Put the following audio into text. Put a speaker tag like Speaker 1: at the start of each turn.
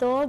Speaker 1: 2